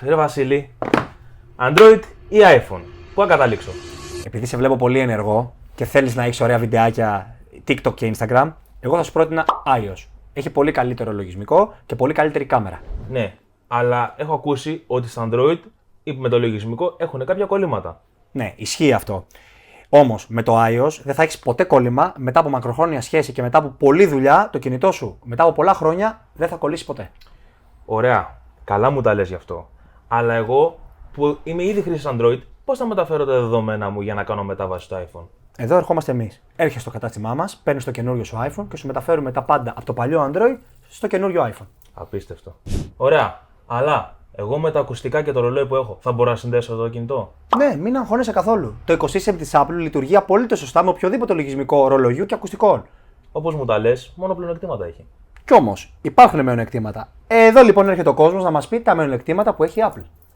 Ρε Βασίλη, Android ή iPhone, πού να καταλήξω? Επειδή σε βλέπω πολύ ενεργό και θέλεις να έχεις ωραία βιντεάκια TikTok και Instagram, εγώ θα σου πρότεινα iOS. Έχει πολύ καλύτερο λογισμικό και πολύ καλύτερη κάμερα. Ναι, αλλά έχω ακούσει ότι στα Android ή με το λογισμικό έχουν κάποια κολλήματα. Ναι, ισχύει αυτό. Όμως με το iOS δεν θα έχεις ποτέ κόλλημα μετά από μακροχρόνια σχέση και μετά από πολλή δουλειά. Το κινητό σου μετά από πολλά χρόνια δεν θα κολλήσει ποτέ. Ωραία, καλά μου τα λες γι' αυτό. Αλλά εγώ που είμαι ήδη χρήστης Android, πώς θα μεταφέρω τα δεδομένα μου για να κάνω μετάβαση στο iPhone? Εδώ ερχόμαστε εμείς. Έρχεσαι στο κατάστημά μας, παίρνεις το καινούριο σου iPhone και σου μεταφέρουμε τα πάντα από το παλιό Android στο καινούριο iPhone. Απίστευτο. Ωραία, αλλά εγώ με τα ακουστικά και το ρολόι που έχω θα μπορώ να συνδέσω το κινητό? Ναι, μην αγχώνεσαι καθόλου. Το ecosystem της Apple λειτουργεί απολύτως σωστά με οποιοδήποτε λογισμικό ρολογιού και ακουστικών. Όπως μου τα λες, μόνο πλεονεκτήματα έχει. Κι όμως υπάρχουν μειονεκτήματα. Εδώ λοιπόν έρχεται ο κόσμος να μας πει τα μειονεκτήματα που έχει η Apple.